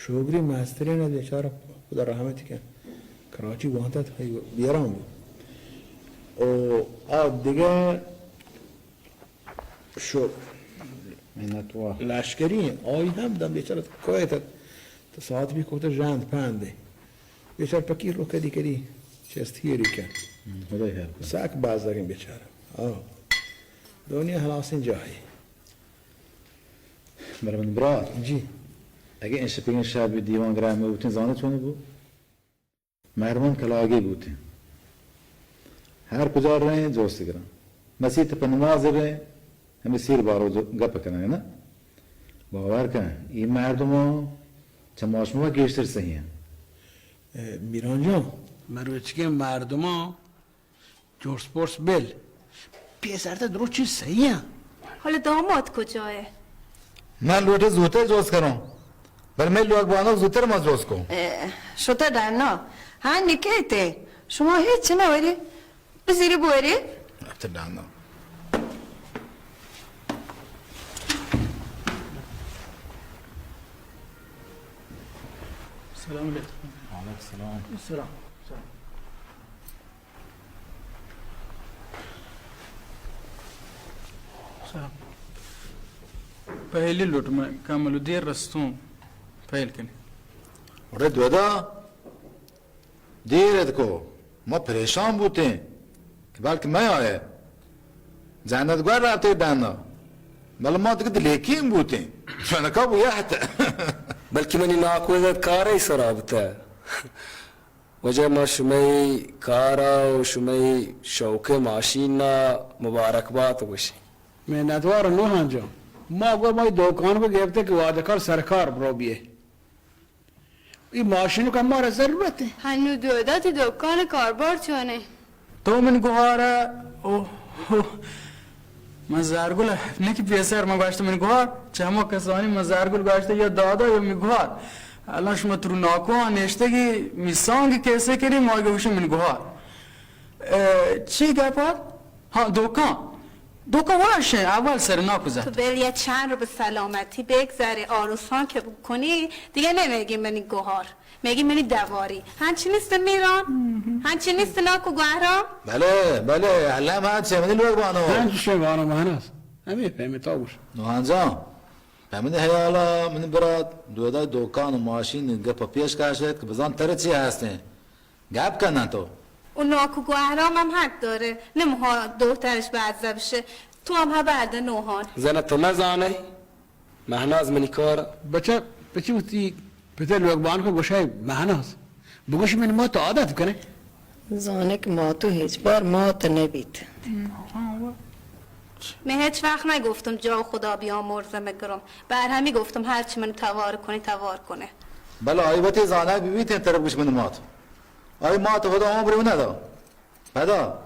شوگری مستری نه بیچاره خدا رحمتی کن کراچی وانتت بیارم بود و دیگه شو منتوا لشکری آی هم دم بیچاره کویت تا ساعت بی کوتا جاند پنده بیچاره پکیر رو کدی چه استیری کن خدای خیر ساک بازاریم بیچاره دنیا هلاسین جایی برای من برات جی اگه این شپین شب دیوان گرامه بودین زانه چونه بود؟ مردمان کلاگی بودین هر کجا رہیں جوست گرام مسیح پر نماز رہیں همه سیر بارو گپ کنن نه باور کن این مردمو چماشمو گیشتر سهیه میران جان مروچگه مردم ها جورس پورس بل پیسرده درو چیز صحیحه حالا داماد کجاه؟ من لوته زودتر جوست کنم بل من لوگ بانو زودتر ما جوست کنم شده درنا ها نکیته شما هیچ نواری بزیری بوری افت دانا سلام علیکم علیک سلام سلام سلام पहली लुट में कामलु देर रस्तों पहल कने अरे द्वदा देर को ما परेशान بودیم که بلکه من آیه زندگار رفته دانا ولی ما دیگه دلیکیم بودیم شما که بویا حتی بلکه منی ناکوزت کاری سرابته وجه ما شمی کارا و شمی شوک ماشینا مبارکبات باشی مهنتوار نوحان جان ما گوه ما دوکان کو گرفته که وادکار سرکار برو بیه این ماشینو که ما را ضرورته هنو دودات دکان کاربار چونه तो मन गुहारा ओ मजारगुल ने की पेसर म गाश्त मन गुहार चमो कसानी मजारगुल गाश्त या दादा या मी गुहार अल्लाह शमत्रु नाको नेश्ते की मिसांग कैसे करी मागे उश मन गुहार چی گپاد ها دوکان واشه اول سر ناکوزه تو بل یه چند رو به سلامتی بگذره آروسان که کنی دیگه نمیگی منی گوهار میگی منی دواری هنچی نیست میران هنچی نیست ناکو گوهرام بله علم هست چه منی لوگ بانو هنچی شه بانو مهنست همین فهمی تا بوش نوحان جان فهمیدی حیالا من برات دودا دوکان و ماشین گپ پیش کشید که بزن تره چی هستین گپ کنن تو اون ناکو گوهرام هم حق داره نموها دخترش بعضه بشه تو هم ها بعد نوحان زنه تو نزانه مهناز منی کار بچه بودی پتر لوگبان کو گوشه مهنست بگوش من ما تو عادت کنه زانه که ما تو هیچ بار ما تو نبید من هیچ وقت نگفتم جا خدا بیامرزه مگرم بر همی گفتم هرچی منو توار کنه بله آیوتی زانه بیویتین طرف گوش من مات آی ما تو خدا عمری ندا پدا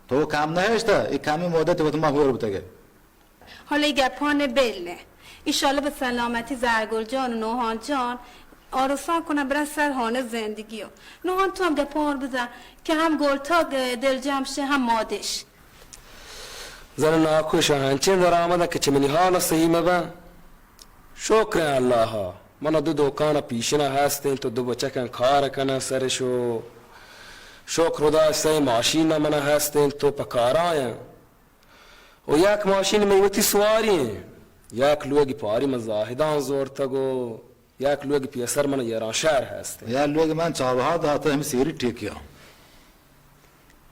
تو کم نهشته ای کمی مدت تو ما بور بتگه حالا ای گپان بله ایشالا به سلامتی زرگل جان و نوحان جان آرسان کنم برن سرحانه زندگی نوحان تو هم گپان بزن که هم گلتا دل جمشه هم مادش زن ناکوش هنچین در آمده که چه منی حال صحیح مبن شکر الله ها من دو دوکان پیشنا هستین تو دو بچکن کار کنن سرشو شکر خدا سه ماشین من هستین تو پکاراین و یک ماشین میوتی سواری یک لوگی پاری من زاهدان زور تگو یک لوگی پیسر من یران شهر هستین یا لوگ من چابها داتا هم سیری ٹیکیا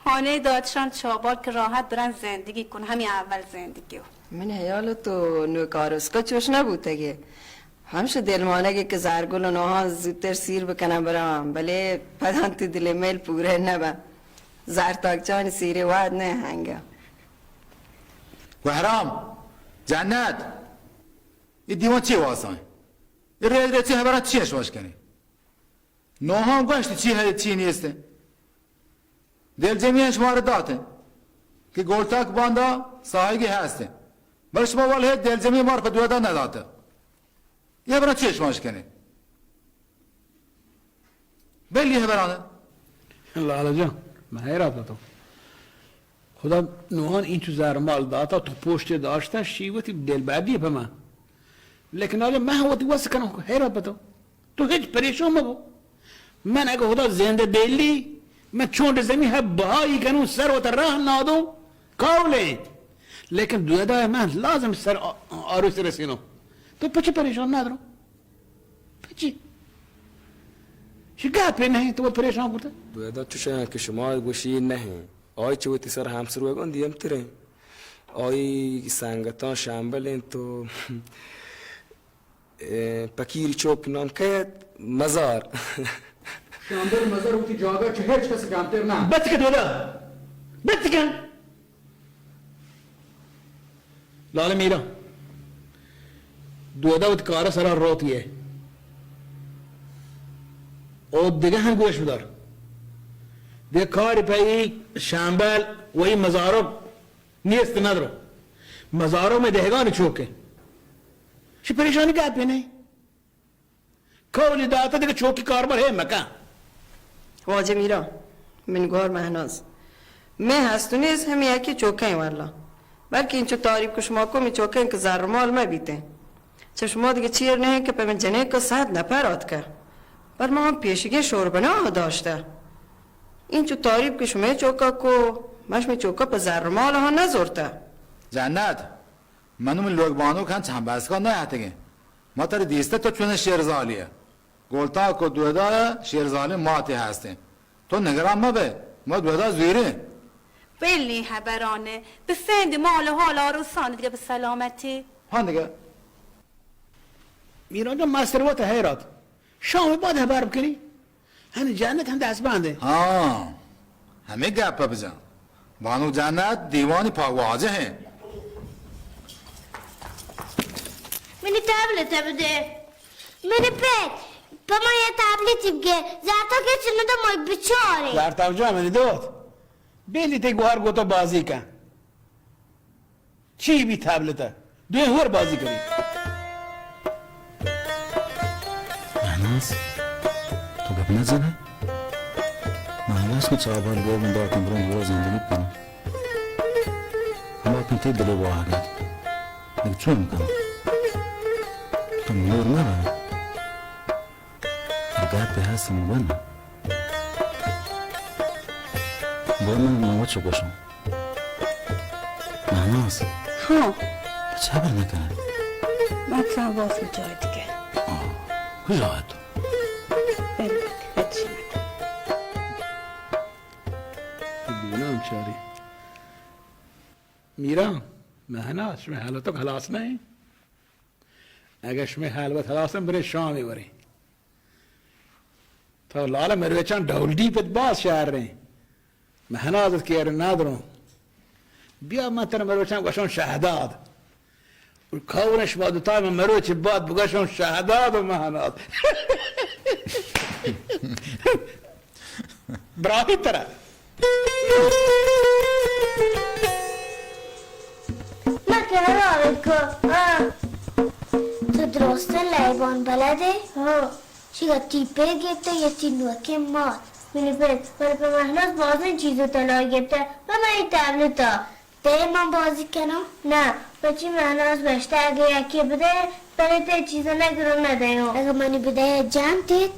خانه دادشان چابار که راحت برن زندگی کن همین اول زندگی من حیال تو نوکارسکا چوش نبوده همشه دلمانه که زرگل و نوحان زودتر سیر بکنم برام بله پدان تو دل میل پوره نبا زرتاک جان سیره واد نه هنگا و حرام جنت این دیوان چی واسه این رید چی برات چیش واش کنی نوحان گوشت چی نیسته دل جمعیش مارد داته که گلتاک باندا سایگی هسته برش ما واله دل جمعی مار پر دودا نداته یه برای چیش ماش کنی بلیه برانه لالا جان من حیرت تو خدا نوحان این تو زرمال داتا تو پشت داشته شیوتی دل بعدیه به من لیکن آجا من هواتی واسه کنم حیرت تو تو هیچ پریشان مبو من اگه خدا زنده بیلی من چون زمین ها بهایی کنون سر و راه نادم کامله لیکن دویدای من لازم سر آروس رسینم تو پچی پریشان ندارم پچی شگاه پی نہیں تو پریشان کرتا دویدا چوشن که شما گوشی نه آی چه وقتی سر همسر وگان دیم تره آی سنگتان شنبلین تو پکیری چوک نام کهت مزار شامبر مزار وقتی جاگه چه هیچ کسی کمتر نه بس که دویدا بس کن لاله میرا دویدا وقتی کارا سرا روتیه او دیگه هم گوش بدار دیگه کاری پایی شنبل و این مزارو نیست ندارو مزارو میں دهگان چوکه چی پریشانی که پی نہیں کولی داتا دیگه چوکی کاربر ہے مکان واجه میرا من گوهر مهناز من هستو نیز همی یکی چوکه این والا بلکه این چو تاریب که شما کمی چوکه این که زرمال ما بیته چه شما دیگه چیر نه که پا من جنه که ساعت نپراد که بر ما هم پیشگی شوربنا داشته این چو تاریب که شما چوکه کو مش می چوکه پا زرمال ها نزورته جنت منو من لوگ بانو کن چند بسکان نه هتگه ما تر دیسته تو چون شیرزالیه گلتا کو دویدا شیرزالی ماتی هستیم تو نگران ما به ما دویدا زیره بلی هبرانه به سند مال و حال آروسانه دیگه به سلامتی ها دیگه میران جا مستروات حیرات شام بعد خبر بکنی هنی جنت هم دست بنده ها همه گپا بزن بانو جنت دیوانی پاک واجه ہے منی تابلت بده منی پت با ما یه تابلتی بگه زرتا که چنو دا مای بچاره زرتاو جا منی دوت بیلی تی گوهر گوتو بازی کن چی بی تابلته دوی هور بازی کنی مهناز تو گپ نزنه مهناز کو چابر گو من دارتم برون گو زندگی کنم اما کنتی دلو با آگد دیگه چون میکنم تو نور نبا رگات به هستم بنا باید من چو گوشم مهناز ها چابر نکنه مطلب واسه جای دیگه کجا تو بلی هیچی ببینم چاری میرم مهناز شما حالتو خلاص نہیں اگر شما حالت خلاصم بره شامی بری تو لالا مروچان ڈولڈی پت باز شهر رہے مهنازت که ار ندارم بیا من تر مروچان گوشم شهداد و کورش با دوتای من مروچ باد بگوشم شهداد و مهناز براهی تره من که رابط کن تو درسته لیبان بلده؟ ها چیگه تیپه گفته یه تینوکه مات منی پت ولی به مهناز باز این چیزو تلای گفته و من این تبلتا ده من بازی کنم؟ نه بچی مهناز بشته اگه یکی بده برای ده چیزا نگرم نده اگه منی بده جمع دید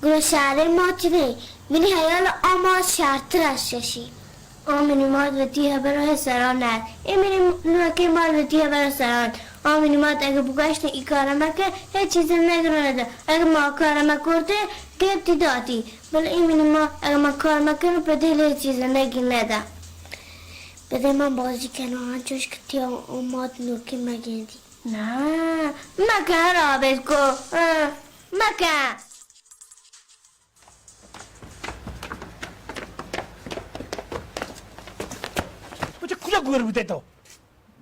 گروه شهر ما چیده منی حیال آماز شرط رششی آمینی ماد و تیه برای سران ند این منی نوکه ماد و تیه برای سران آمینی ماد اگه بگشت ای کارم که هیچ چیزی نگرم نده اگه ما کارم کرده گفتی دادی ولی این منی ما اگه ما کارم کنم به دل هیچ چیزی نگی نده بده من بازی کنم آنچوش که تیه ماد نوکه مگندی نه مکن رابط کو مکن بچه کجا گویر بوده تو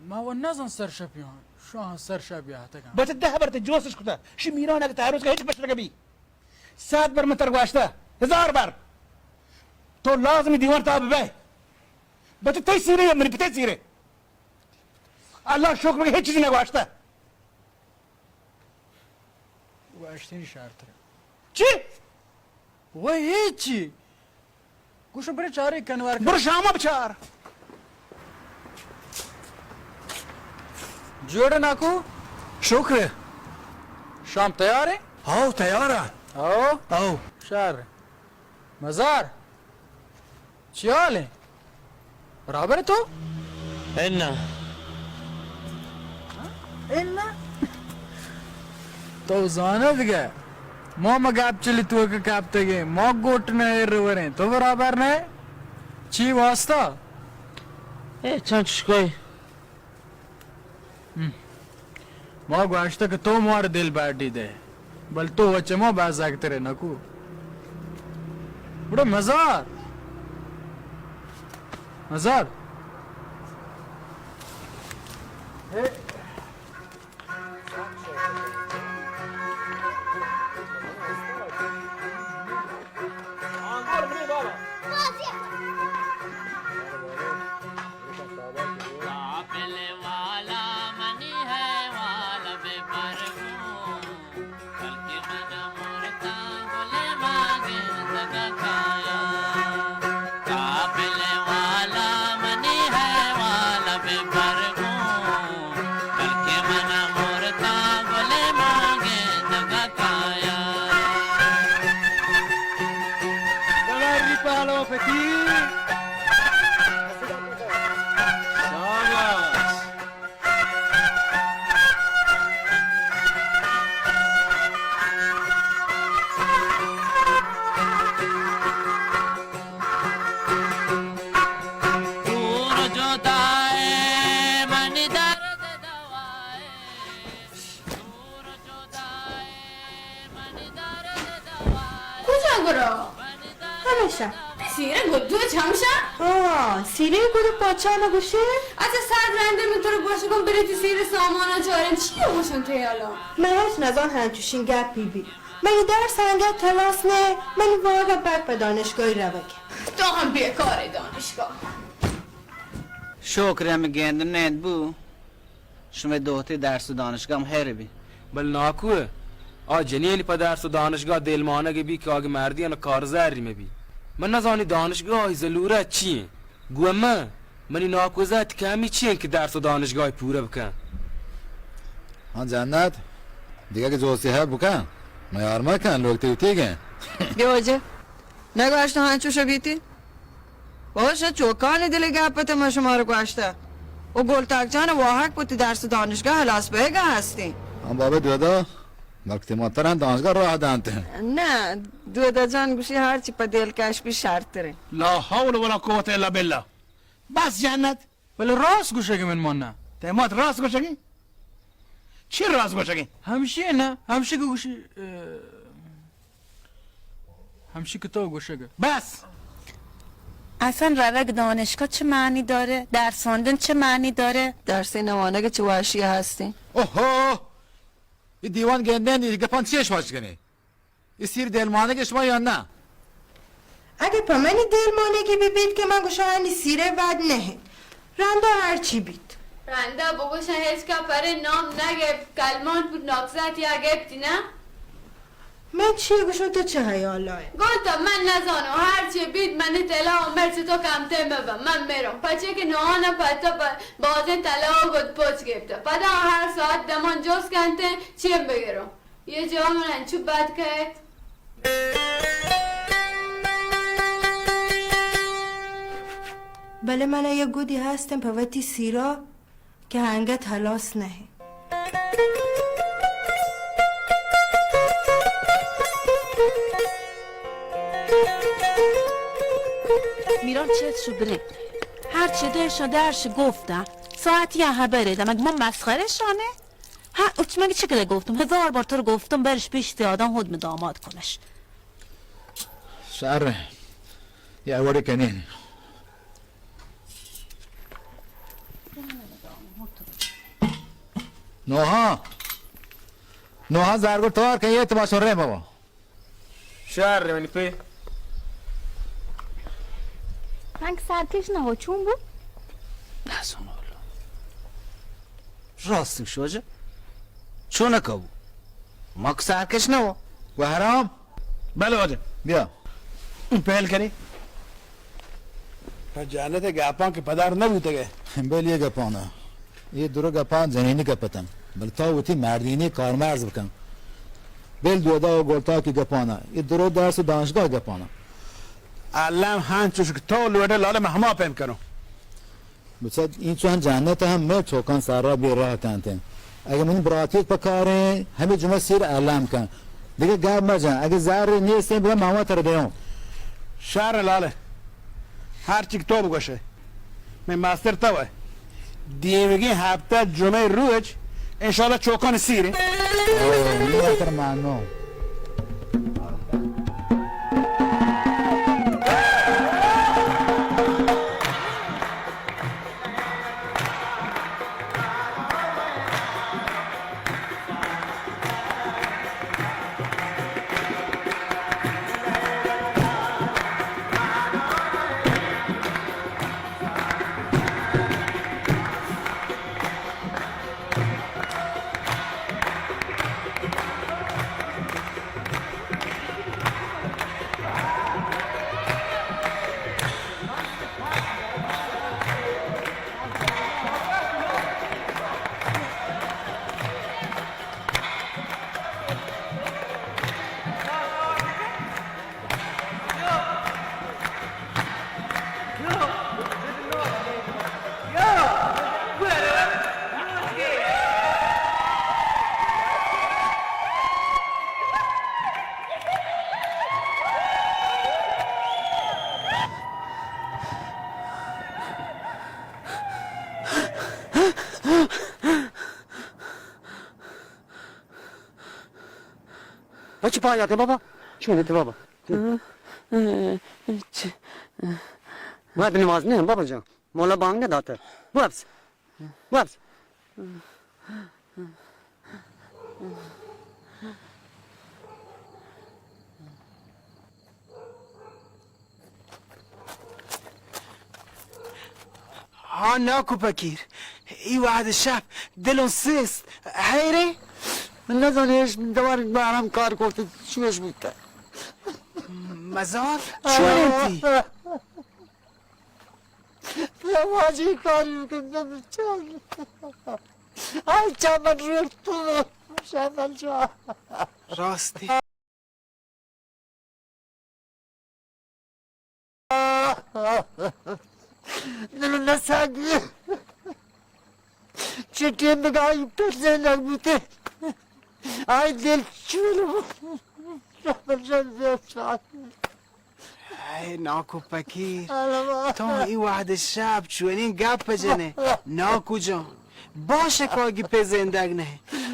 ما و نزن سرشپیان شاه سرشپیه هتگم بچه ده برت جوسش کده شی میران اگه تعرض که هیچ پشت نگه بی 100 بر من ترگواشته 1000 بر تو لازمی دیوار تا ببه بچه تی سیره یا منی پتی سیره الله شکر بگه هیچ چیزی نگواشته و اشتینی شرطه چی؟ و هیچی گوشو بره چاره کنوار برو شاما بچار جوڑ ناکو شکر شام تیاره ها تیاره او شهر مزار چی حاله؟ برابر تو؟ نه اینا تو زانه دیگه ما مگاب چلی تو که کاب تگه ما گوٹ نه روره تو برابر نه چی واسطه چند چشکای ما گوشته که تو مار دل باردی ده بل تو وچه ما باز آگتره نکو بڑا مزار مزار همشه سیره گدو چمشه؟ سیره گدو پاچه نگوشه؟ از سر رنده میتونه باشه کن بری تو سیر سامانا چارن چیه باشن توی حالا؟ من هیچ نزان هنچوشین گپ بی من یه درس هنگه تلاس نه من واقعا بک به دانشگاهی رو بگم تو هم بیکاره دانشگاه شکرم گندم ند بو شما دوتی درس و دانشگاه هم هره بی بل ناکوه جنیلی پا درس و دانشگاه دلمانه بی که آگه مردی انا کارزاری مبی من نزانی دانشگاه زلوره چیه گوه منی ناکوزت کمی چیه که درس و دانشگاه پوره بکن ها جنت دیگه که جوسی ها بکن میار مکن لوگ تیگه گوجه نگوشته هنچوشو بیتی؟ باشه چوکانی دلی گپت ما شما رو گوشته و گلتاک جان واحق بودی درس دانشگاه هلاس بهگه هستی هم بابا دودا وقتی مطرح دانشگاه راه دانته نه دودا جان گوشی هرچی پا دلکش بی شرط داره لا حول ولا قوة الا بالله بس جنت ولی راست گوشه که من مانه تیمات راست گوشگی چی راست گوشگی همشی نه همشی که گوشی همشی که تو گوشه که بس اصلا روک دانشگاه چه معنی داره؟ درس خواندن چه معنی داره؟ درس نمانه که چه وحشی هستی اوه این دیوان گندن دیگه پان چیش باش کنی این سیر دلمانه که شما یا نه اگه پا منی دلمانگی ببید که من گوشه هنی سیره ود نه رنده هرچی بید رنده بگوشن هیچ که پر نام نگه کلمات بود ناکزت یا گفتی نه؟ من چیه گوشم تو چه هیالای گفتم من نزانم هرچی بید من طلا و مرچ تو کمته مبم من میرم پچه که نهانه پتا بازه طلا و گد پوچ گفته پدا هر ساعت دمان جوز کنته چیم بگیرم یه جا من انچو بد کرد بله من یه گودی هستم پوتی سیرا که هنگه تلاس نه میران چتشو بره هر چه درش گفتم ساعتی یه بره مگه ما مسخره شانه ها مگه چه کده گفتم 1000 بار تو رو گفتم برش پیش آدم خود داماد کنش شعر یه اوری کنین نوها زرگور توار که یه تباشون ره بابا شهر منی پی من سرکش نه چون بود نزان حالا راستو شوجه چونه که بود ما که سرکش نه و حرام بله واجه بیا پهل کری جانت گاپان که پدر نبوده گه بل یه گپانه یه درو گپان زنینی گپتم بل تا وتی مردینی کارمرز بکن بل دودا و گلتا کی گپانا این درو درس دانشگاه گپانا علم هنچوش که تو لوده لاله مهما پیم کنم بچه این چون جنت هم می چوکان سارا بی راه کنتن اگه من براتیت پکاره همه جمعه سیر علم کن دیگه گرم مجن اگه زهر نیستیم بگم مهما تر دیون شهر لاله هر چی که تو بگوشه من ماستر توه دیمگی هفته جمعه روز انشالله چوکان سیره اوه تر معنو بچه پایاته بابا چونته بابا باید نماز نه بابا جان مولا بانگ نداده وابس وابس ها ناکو بکیر ای واحد شب دلون سیست حیره من نزانیش دوار برام کار کرده چوش بوده مزار چونتی نمازی کاری بکنم چند ای چمن رو تو شمن جا راستی دلو نساگی چطور بگاهی پر زنگ بوده ای دل چولو شمن جا ای ناکو بکیر تو ای واحد شب چونین گپ بجنه ناکو جان باشه که آگی پی زندگ نه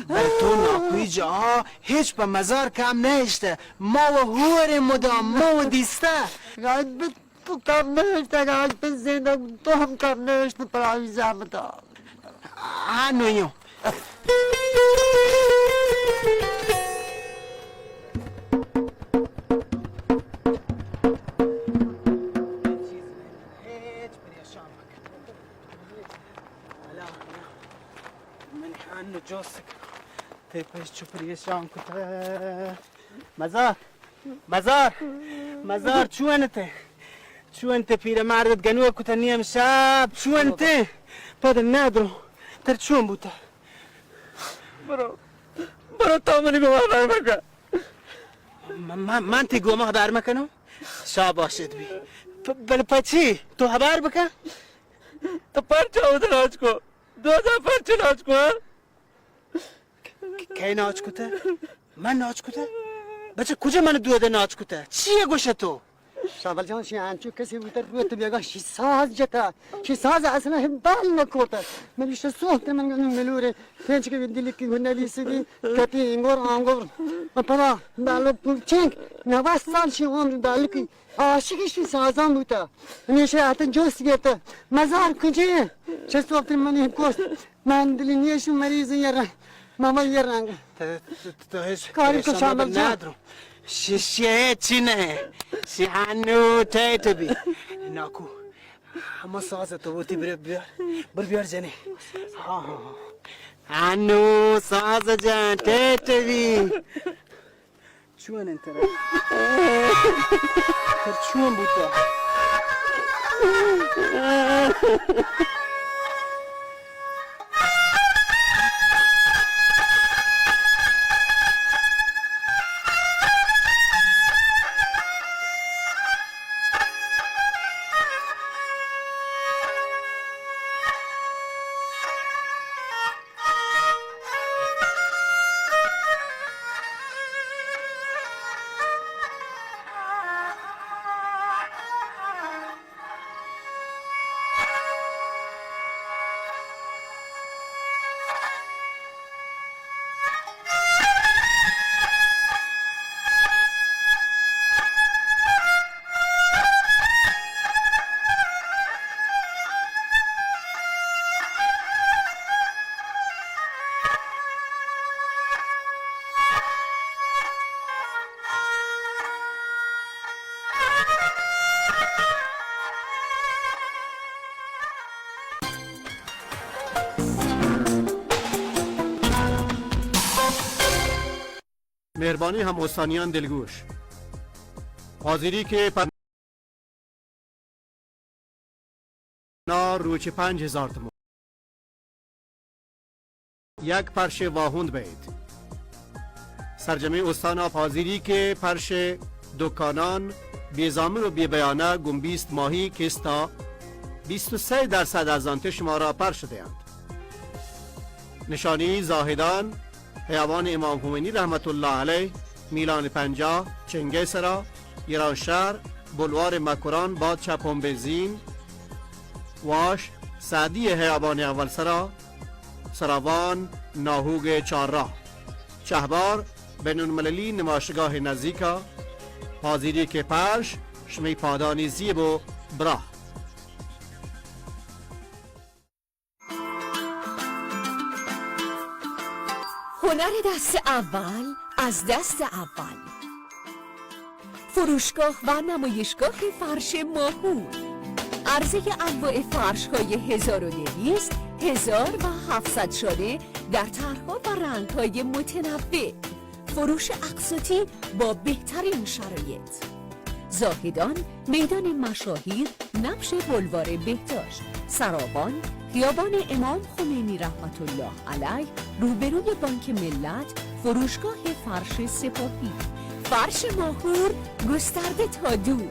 بر تو ناکوی جا هیچ پا مزار کم نهشته ما و هور مدام ما و دیسته تو کم نهشته اگه پی زندگ تو هم کم نهشته پراوی زحمت ها هنویو من جوسك تيبش تشوف ريشان كنت مزار شو انت في معرض جنوب كنت نيم شاب شو انت بعد النادرو ترى شو بوتا برو تامني جوا دار ما انت جوا ما دار مكانه شاب اشد بي بل بچي تو خبر بك تو پرچه ودراج کو 2000 پرچه ناچ کو کی ناچ کوته من ناچ کوته بچه کجا من دوده ناچ کوته چیه گوشه تو شابل جان شیانچو کسی بوده روی تو بیگا شی ساز جتا شی ساز اصلا هم بال نکوته من بیشتر سوخت من ملوره پنج که دیلی کی گندلی سگی کتی انگور آنگور پدا بالو پولچنگ نواز سال شی عمر بالو کی عاشقی شی سازان بوده نیشه اتن جوست گرفته مزار کجیه چه سوخت من کوست من دلی نیشو مریض یارا ماما یارا تو هیچ کاری که شامل جان شیشه چی نه شی هنو تیتبی ناکو اما سازه تو بودی بیار جنی هنو سازه جان تیتبی چون انت را تر چون بوده مهربانی هم استانیان دلگوش، حاضری که روچ 5000 تومان، یک پرش واهوند بید. سرجمه استان حاضری که پرش دکانان بیزامن و بیبیانه گم 20 ماهی کستا 23% از آنت شما را پر شده اند. نشانی زاهدان خیابان امام خمینی رحمت الله علیه، میلان 50، چنگه سرا، ایران شهر، بلوار مکران با چپم بنزین، واش، سعدی خیابان اول سرا، سراوان، ناهوگ چهارراه، چهبار، بین‌المللی نمایشگاه نزدیکا، حاضری که پرش، شمی پادانی زیب و براه. هنر دست اول از دست اول، فروشگاه و نمایشگاه فرش ماهور، عرضه انواع فرش های 1200 1700 شده در طرح‌ها و رنگ‌های متنوع، فروش اقساطی با بهترین شرایط. زاهدان، میدان مشاهیر، نبش بلوار بهداشت، سراوان، خیابان امام خمینی رحمت الله علیه، روبروی بانک ملت، فروشگاه فرش سپاهی. فرش ماهور گسترده تا دور.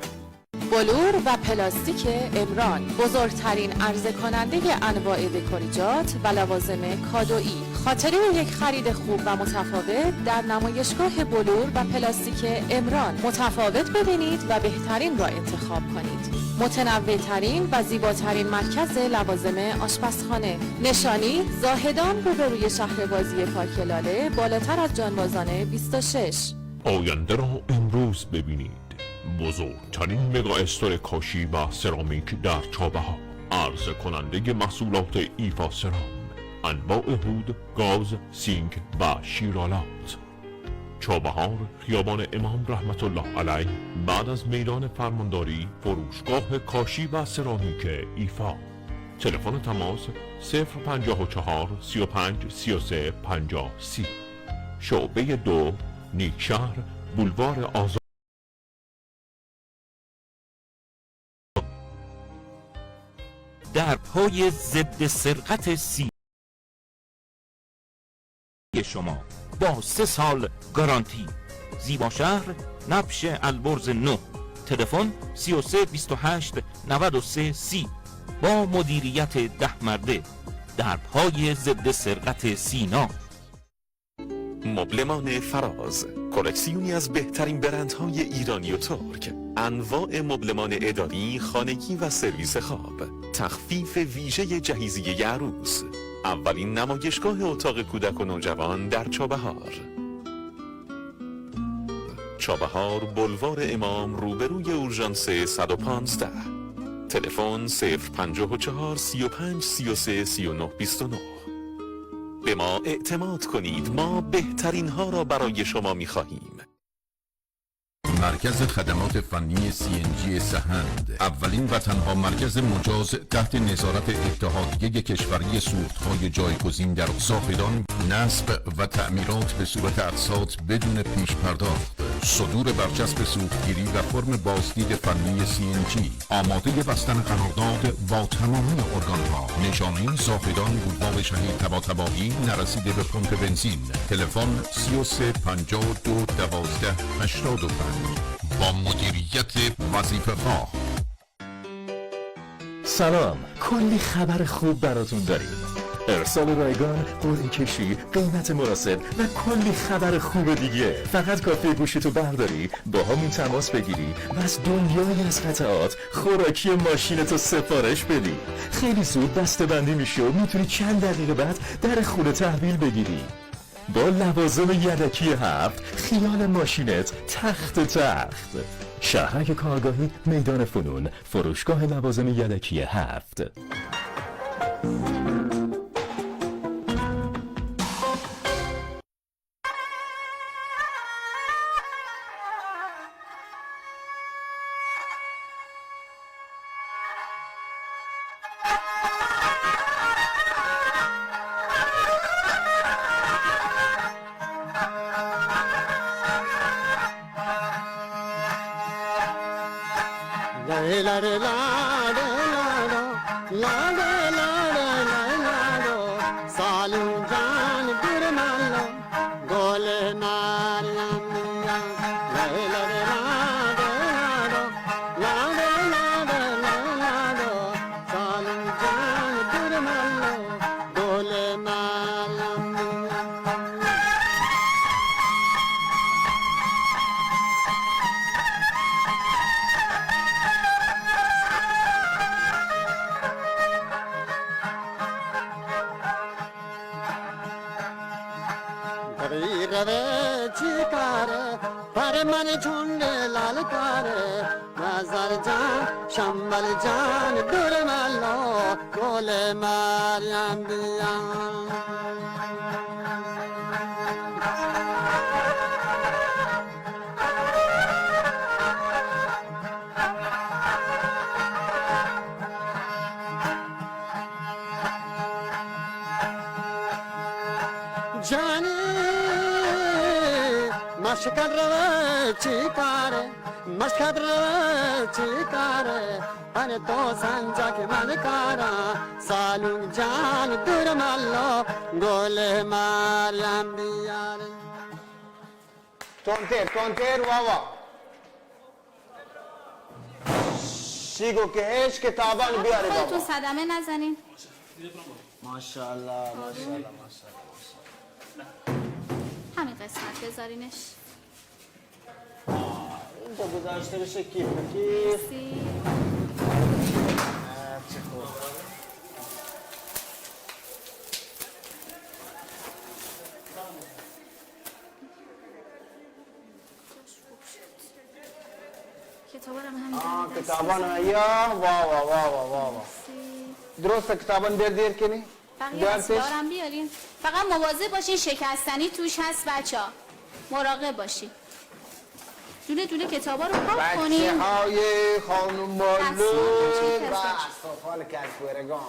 بلور و پلاستیک امران، بزرگترین عرضه کننده انواع دکوریجات و لوازم کادویی. خاطره یک خرید خوب و متفاوت در نمایشگاه بلور و پلاستیک امران. متفاوت ببینید و بهترین را انتخاب کنید. متنوع‌ترین و زیباترین مرکز لوازم آشپزخانه. نشانی زاهدان روبروی شهر بازی پارک لاله، بالاتر از جانبازان 26. آینده را امروز ببینید. بزرگترین مگا استور کاشی و سرامیک در چابهار، عرضه کننده محصولات ایفا سرام، انواع هود، گاز، سینک و شیرالات. چابهار، خیابان امام رحمت الله علیه، بعد از میدان فرمانداری، فروشگاه کاشی و سرامیک ایفا. تلفن تماس 054 35 33 50 30. شعبه 2، نیکشهر، بولوار آزاد. درپای ضد سرقت سی شما با 3 سال گارانتی. زیبا شهر، نبش البرز 9، تلفن 33 28 93 30. با مدیریت 10 مرده. درپای ضد سرقت سینا. مبلمان فراز، کلکسیونی از بهترین برندهای ایرانی و ترک، انواع مبلمان اداری، خانگی و سرویس خواب، تخفیف ویژه جهیزیه عروس، اولین نمایشگاه اتاق کودک و نوجوان در چابهار. چابهار، بلوار امام، روبروی اورژانس 115. تلفن 054 35 33 39 29. به ما اعتماد کنید، ما بهترین ها را برای شما می خواهیم. مرکز خدمات فنی CNG سهند، اولین و تنها مرکز مجاز تحت نظارت اتحادیه کشوری سوختهای جایگزین در زاهدان، نصب و تعمیرات به صورت اقساط بدون پیش پرداخت، صدور برچسب سوختگیری و فرم بازدید فنی CNG، آماده بستن قرارداد با تمامی ارگانها. نشانی زاهدان، بولوار شهید طباطبایی، نرسیده به پمپ بنزین. تلفن 33 52 12 85. با مدیریت وظیفه خواه. سلام، کلی خبر خوب براتون داریم. ارسال رایگان، قرعه کشی، قیمت مناسب و کلی خبر خوب دیگه. فقط کافیه گوشتو برداری، با همون تماس بگیری و از دنیای از قطعات خوراکی ماشینتو سفارش بدی. خیلی زود دسته‌بندی میشه و میتونی چند دقیقه بعد در خونه تحویل بگیری. با لوازم یدکی 7، خیال ماشینت تخت. شهرک کارگاهی، میدان فنون، فروشگاه لوازم یدکی 7. لا لا لا لا لا لا سالون جان دور مالو گل مریم میان لا لا لا سالون جان دور مالو گل مریم میان روه چی کاره پر من چون لال کاره نظر جان شنبل جان دور ملا گل مریم بیان جانی مشکل روه چی کاره مشکل روه چی کاره من تو سنجا که من کارا سالون جان دور ملا گل مریم بیاره تونتر بابا شیگو که هش کتابان بیاره بابا تو صدمه نزنین ماشاءالله همین قسمت بذارینش اینجا گذاشته بشه کیف چه خوب کتابان یا وا درسته کتابان دیر کنی؟ بقیه اصلارم بیارین فقط مواظب باشین شکستنی توش هست بچه ها مراقب باشین دونه دونه کتابا رو پاک کنین بچه های خانم مالو و اصطفال کشورگان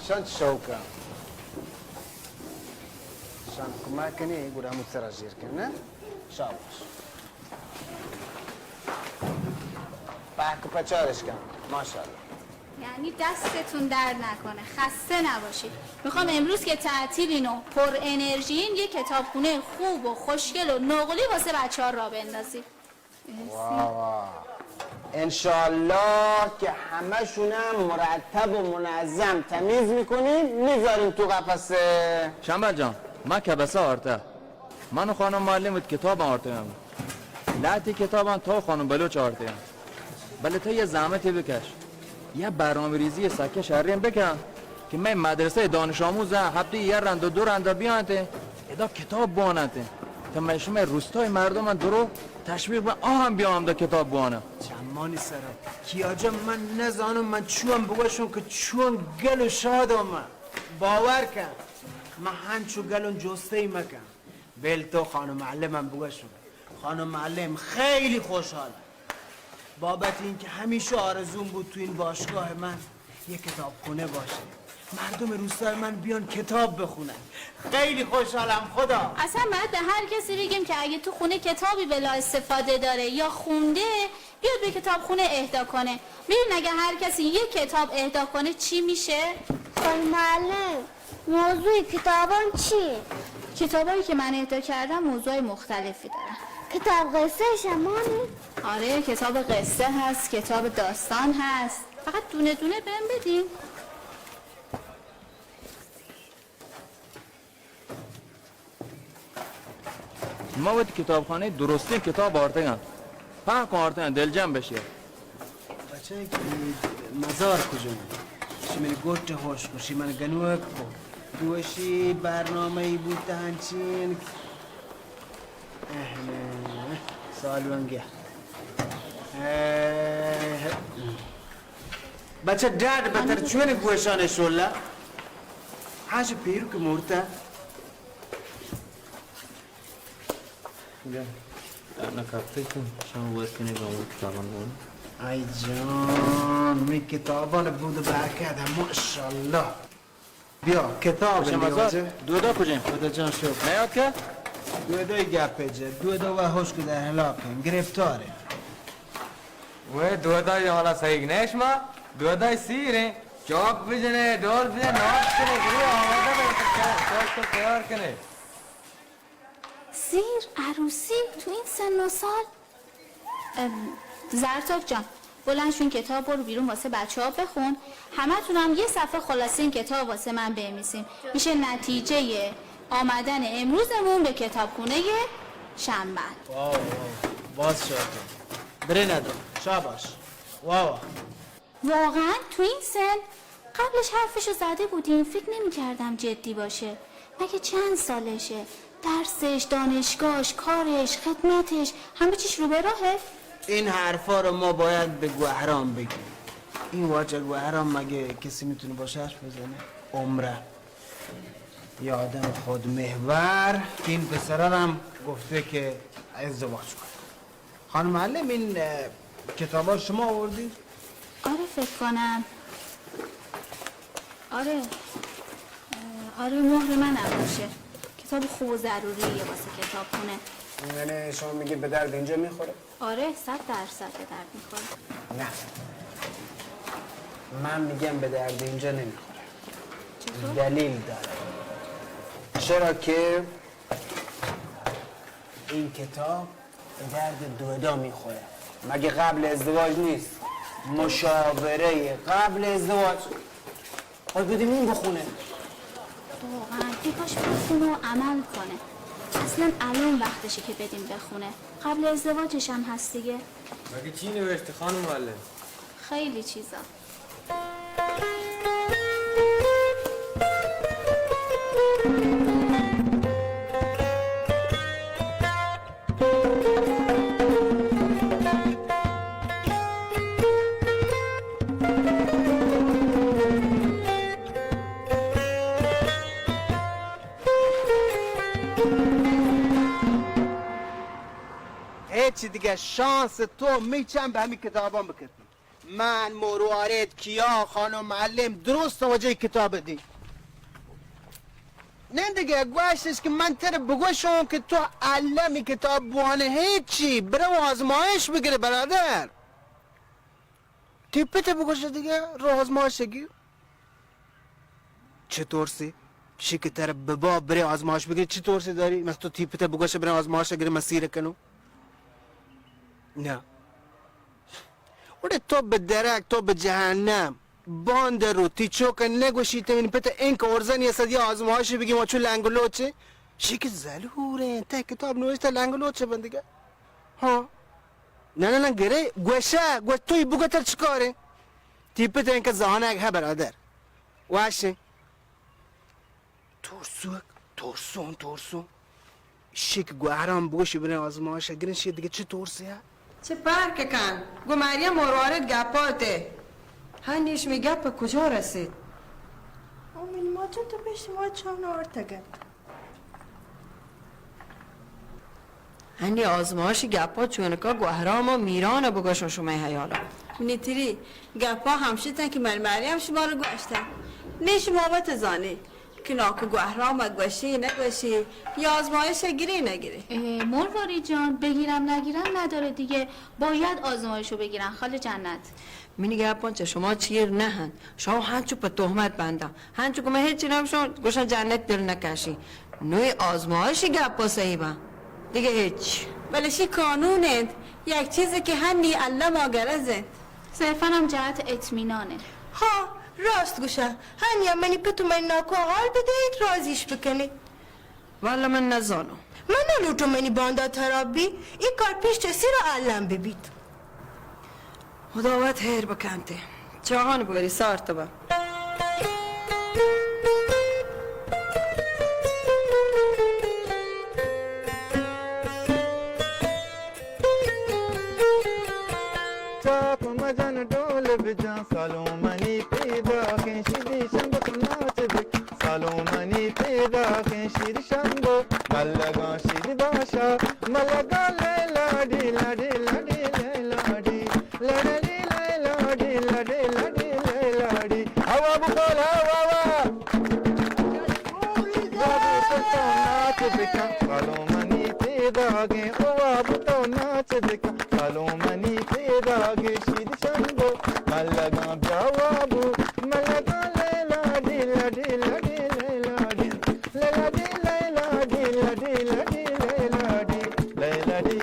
شان شوکم شان کمک کنی گوره همون سر جیر کن نه؟ شاباش پاک پچارش کن ماشاءالله یعنی دستتون درد نکنه خسته نباشید میخوام امروز که تعطیلین و پر انرژین یه کتابخونه خوب و خوشگل و نقلی واسه بچه ها را بندازید انشالله که همشونم مرتب و منظم تمیز میکنیم میذاریم تو قفسه شنبل جان من کبسه آرته من و خانم معلم بود کتاب آرته هم لعتی کتابان تا خانم بلوچ آرته هم بله تا یه زحمتی بکش یه برنامه ریزی سکه شهریم بکن که من مدرسه دانش آموزه هفته یه رند و دو رنده بیانته ادا کتاب بوانته تا من شما روستای مردم درو تشویق به آهم بیام دا کتاب بوانم چمانی سرم کیا جا من نزانم من چون بگوشم که چون گل شادم من باور کن من هنچو گلون جسته ای مکن بل تو خانم معلمم بگوشم خانم معلم خیلی خوشحال بابت این که همیشه آرزوم بود تو این باشگاه من یه کتاب خونه باشه مردم روستای من بیان کتاب بخونن خیلی خوشحالم خدا اصلا باید به هر کسی بگیم که اگه تو خونه کتابی بلا استفاده داره یا خونده بیاد به کتاب خونه اهدا کنه میرین اگه هر کسی یه کتاب اهدا کنه چی میشه؟ خانم معلم موضوع کتابان چیه؟ کتابایی که من اهدا کردم موضوع مختلفی دارن کتاب قصه شمانه؟ آره کتاب قصه هست کتاب داستان هست فقط دونه دونه بهم بدین ما باید کتابخانه درستی کتاب آرته هم پاک آرته هم دل جمع بشه بچه مزار کجا شمال گوت هوش کشی من گنوک کو دوشی برنامه ای بود هنچین سالونگه بچه داد بتر چون گوشانه شولا حاج پیرو که مرتا انا کافته کن شما باید کنی با اون کتابان بون ای جان می کتابان بود برکت ماشاءالله بیا کتاب دو کجیم خدا جان شو نیاد که دو گپه جه دو و هوش که در هلاکیم گرفتاره و دودای حالا سایگ نشما دودای سیره چاک بزنه دور بزنه ناز کنه گروه آماده باید چاک تیار کنه. سیر عروسی تو این سن و سال؟ زرتاب جان بلند شو این کتاب برو بیرون واسه بچه ها بخون. همه تونم یه صفحه خلاصه این کتاب واسه من بنویسین. میشه نتیجه آمدن امروزمون به کتابخونه شنبه. واو باز شد بره ندار شاباش. واو واقعا تو این سن قبلش حرفشو زده بودیم فکر نمی کردم جدی باشه. مگه چند سالشه؟ درسش، دانشگاهش، کارش، خدمتش همه چیش رو به راهه؟ این حرفا رو ما باید به گوهرام بگیم. این واجه گوهرام مگه کسی میتونه باشه حرف بزنه؟ عمره یه آدم خودمحور که این پسرم گفته که ازدواج کنه. خانم معلم این کتابا شما آوردی؟ آره فکر کنم. آره مهر من باشه. کتاب خوب و ضروریه واسه کتابخونه. یعنی شما میگی به درد اینجا میخوره؟ آره 100% به درد میخوره. نه من میگم به درد اینجا نمیخوره. چطور؟ دلیل داره. چرا که این کتاب به درد دودا میخوره. مگه قبل ازدواج نیست؟ مشاوره قبل ازدواج. باید بدیم این بخونه. واقعا بیکاش بخونه و عمل کنه. اصلا الان وقتشه که بدیم بخونه. قبل ازدواجش هم هست دیگه. مگه چی نوشته خانم معلم؟ خیلی چیزا. هیچی دیگه شانس تو میچم به همین کتابان بکردی. من مروارد کیا خانم معلم درست توجه کتاب دی. نه دیگه گوشتش که من تر بگوشم که تو علمی کتاب بوانه هیچی برم آزمایش بگیره برادر. تیپت بگوشه دیگه رو آزمایش گیر. چطور سی؟ شی که تر ببا بره آزمایش بگیره چطور سی داری؟ مثل تو تیپت بگوشه بره آزمایش گیره مسیر کنو؟ نه ولی تو به درک تو به جهنم باند رو تیچو که نگوشی تمین پتا این که ارزنی هستد یا آزمایشی بگیم ما چون لنگلوچه شی که زلوره تا کتاب نوشته لنگلوچه بندگه ها نه گره گوشه توی بگوتر چکاره تی پتا این که زهانه اگه ها برادر واشه ترسون شی که گوهرام بگوشی برای آزمایش گرن شی دیگه چه ترسیه چه فرق کن؟ گو مریم مروارد گپاته هنیش می گپ کجا رسید؟ آمین ما چون تو پیش ما چون آرتگه هنی آزمایش گپا چونکا گوهرام و میران بگوشن شما حیالا نیتری گپا همشیتن که من مریم شما رو گوشتن نیش محبت زانی که ناکو گوهرام گوشی نگوشی یا آزمایش گیری نگیری. مرواری جان بگیرم نگیرم نداره دیگه باید آزمایشو بگیرن خاله جنت. منی گپان چه شما چیر نهن شما هنچو په تهمت بندم هنچو که من هیچی نمیشون گوشن جنت دل نکشی نوی آزمایشی گپا صحیح با دیگه هیچ بلشی قانونه یک چیزی که هنی الله ماگرزه صرفا هم جهت اطمینانه. ها راست گوشه هنیا منی پتو من ناکو حال بدهید رازیش بکنید. والا من نزانم من نلوتو منی باندا ترابی این کار پیش چسی رو علم ببید. خداوت خیر بکنته جهان بگری سارت با چاپ مجن ڈول بجا سالومنی پیدا کے شیری شنب ناچ بک سالومنی پیدا کے شیر شنب ملگا شیر باشا ملگا لاڈی لاڈی لاڈی لاڈی لاڈی لاڈی لاڈی لاڈی لاڈی ہوا بول ہوا بابو تو ناچ بکا سالومنی پیدا کے او بابو تو ناچ بکا سالومنی پیدا کے ملگا بیاوابو ملگا لیلا دیلا دیلا دیلا دی لیلا دی لیلا دیلا دیلا دی لیلا دی لیلا دی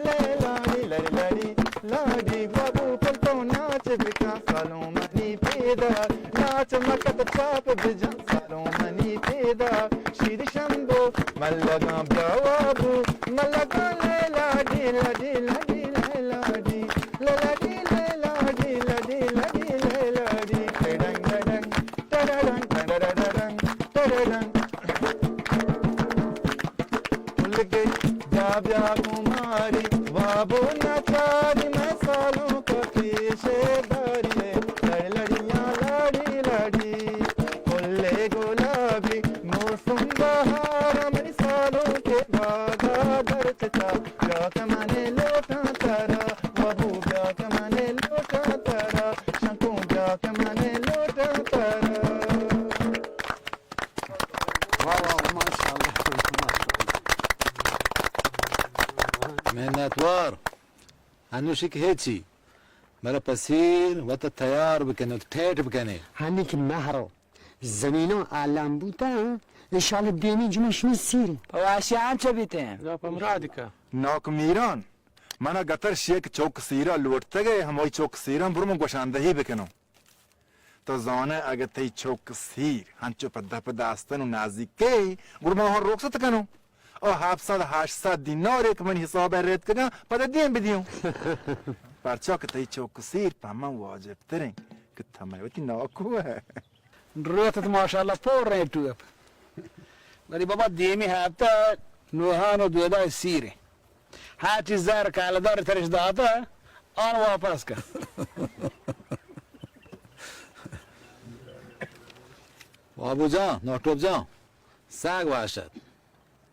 لیلا دی لیلا دی لادی بابو پلتو ناچ بکا سالوں منی پیدا ناچ مکت چاپ بجان سالوں منی پیدا شیر شمبو ملگا بیاوابو ملگا لیلا دیلا دیلا دی لیلا دی لیلا دی لیلا دیلا دیلا دی لیلا دی تڑنگ تڑنگ تڑنگ تڑنگ تڑنگ भूल गई जा ब्या कुमारी बाबू नचारी मैं सालों का पीछे धारी लड़ लड़ियाँ लाड़ी लाड़ी फुल्ले गुलाबी मौसम बहार मेरी सालों के बागा दर चचा ब्या के माने लोटा तारा बाबू ब्या के माने लोटा तारा शंकू ब्या के माने लोटा तारा वाह वाह माशाल्लाह منتوار هنوشی که هیچی مرا پسیر و تا تیار بکنه و تیٹ بکنه هنی که مهرو زمینو علم بوده انشالله دیمی جمعشون سیری واشی چه بیتیم ناک میران منا گتر شیک چوک سیرا لوٹتا گئے همای چوک سیران برو من گوشندهی بکنم تو زانه اگه تی چوک سیر هنچو پده پده استن و نزدیکی برو من ها رخصت کنم او 700-800 دیناره که من حساب رد کنم پده دیم بدیم پرچا که تی چوک سیر پا من واجب ترین که تمایوتی ناکوه روتت ماشاءالله پر رहे تو अब मेरी बाबा देमी है अब तक नोहानो दुएदा सीरे हाँ चीज ज़ार कालदार तरश दाता आन वापस का بابو جان ناکتوب جان سگ باشد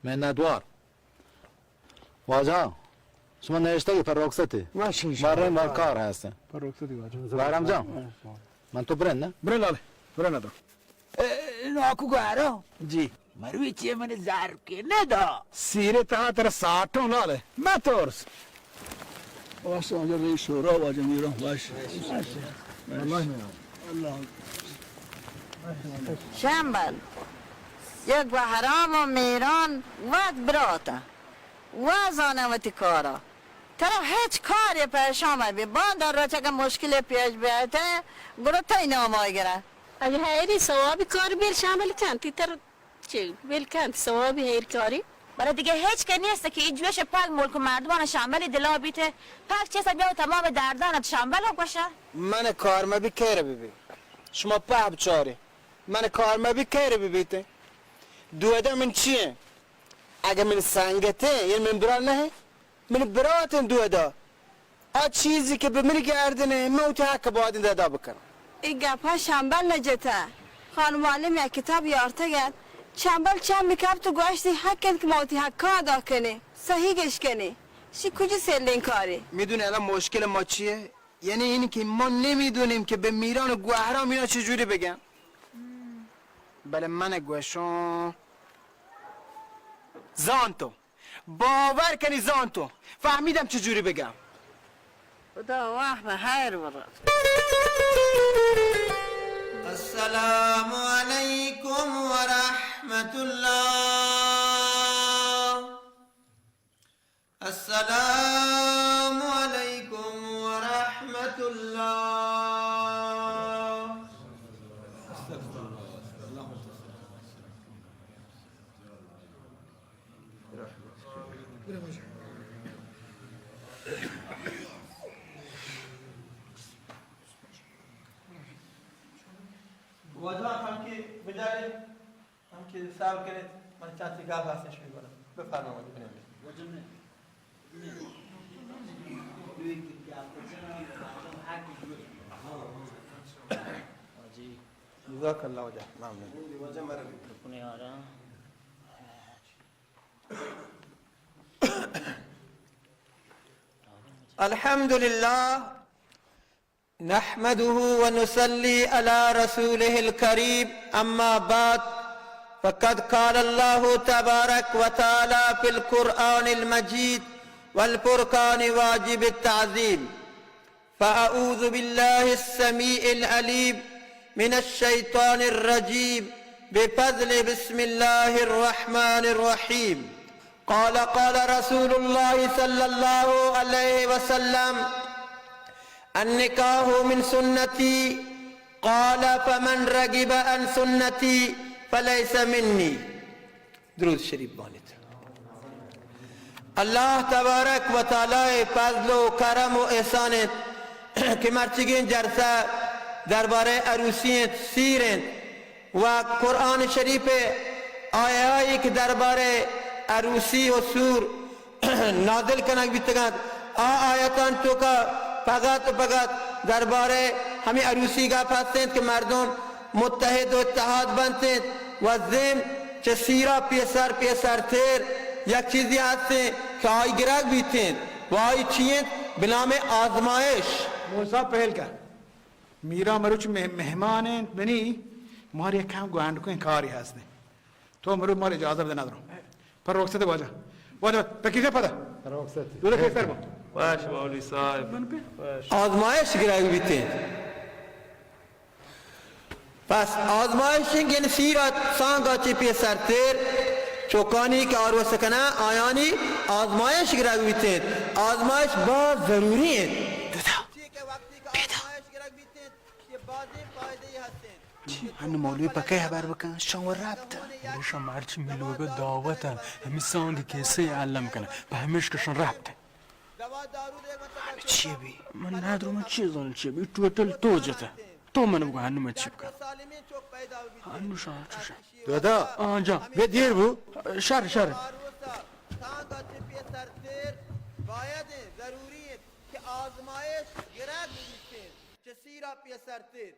منتوار واجان شما نوشته که پر رخصتی برای ما کار هستن پر رخصتی واجان بایرام جان من تو برن نه برن لاله برن ندارم ناکو گوهرام جی مروی چیه من ضرب که ندا سیره تا تر ساعتون لاله ما تورس واسه آنجا به شورا واجه میرم باش والله الله شنبل یک حرام و میران وقت براتا وزانمتی کارا طرف هیچ کاری پیشام بی باندر را چکه مشکل پیش بیایته برو تا اینا مای گره اگه هیری ثوابی کاری بیل شامل کنتی تر چی بیل کنتی ثوابی هیر کاری برای دیگه هیچ که نیست که این جوش پاک ملک مردمان شنبل دلا بیته پاک چه سبیه و تمام دردانت شنبل باشه من کار ما بی کره ببی شما پاپ چاره من کار ما بی کره ببیته دوده من چیه اگه من سنگته یعنی من برال نه من براتن دوده آ چیزی که به من گردنه موت حق باید دادا بکنم این گپ ها شنبل نجته خانم معلم یک کتاب یارته گرد شنبل چند میکب تو گوشتی حقت که موتی حقا ادا کنه صحیح گش کنه شی کجا سلین کاری میدونی الان مشکل ما چیه یعنی اینی که ما نمیدونیم که به میران و گوهرام اینا چجوری بگم بله من گوشم زانتو باور کنی زانتو فهمیدم چجوری بگم خدا وحمه خیر برد السلام علیکم و رحمت الله السلام علیکم و رحمت الله واجه هم که بجارید هم که صبر کنید من چند تا گپ هستش میکنم بفرمایید واجه نه جزاك الله وجه ممنون واجه مرا بکنی آرام الحمد لله نحمده ونصلي على رسوله الكريم أما بعد فقد قال الله تبارك وتعالى في القرآن المجيد والفرقان واجب التعظيم فأعوذ بالله السميع العليم من الشيطان الرجيم بفضل بسم الله الرحمن الرحيم قال رسول الله صلى الله عليه وسلم النکاح من سنتی قال فمن رغب عن سنتی فلیس منی. درود شریف بانید. الله تبارک و تعالی فضل و کرم و احسانت که مرچگین جرسه درباره عروسی سیرند و قرآن شریف آیه هایی که درباره عروسی و سور نازل کنگ بیتگند آیتان تو که فقط درباره همین عروسی گپ هستند که مردم متحد و اتحاد بنتند و ضمن چه سیرا پیسر تیر یک چیزی هستند که آی گرگ بیتند و آی چیند به نام آزمایش. موسا پهل کر میرا مروچ مهمان بنی مار یک کم گوهند کو این کاری هسته تو مرو مار اجازه بده ندارم پر رخصت واجه پکیزه پدا رخصت دو دقیقه فرما باش مولی صاحب آزمایش گرگ بیتند. پس آزمایش یعنی سیرا سانگا چی پیسر تیر چوکانی که آرو سکنه آیانی آزمایش گرگ بیتند. آزمایش با ضروری ہے. هنو مولوی پکه خبر بکن شما ربطه روشا مرچی ملوگا دعوته همی سانگ کیسه علم کنه به همیش کشن ربطه چیه بی؟ من ندارم من چیه زانه چیه بی؟ توتل تو جته تو منو بگو هنو من چی بکن هنو شما چوشه دادا آنجا به دیر بو شر باید ضروری که آزمایش گرگ بیتند چه سیرا پیسر تیر.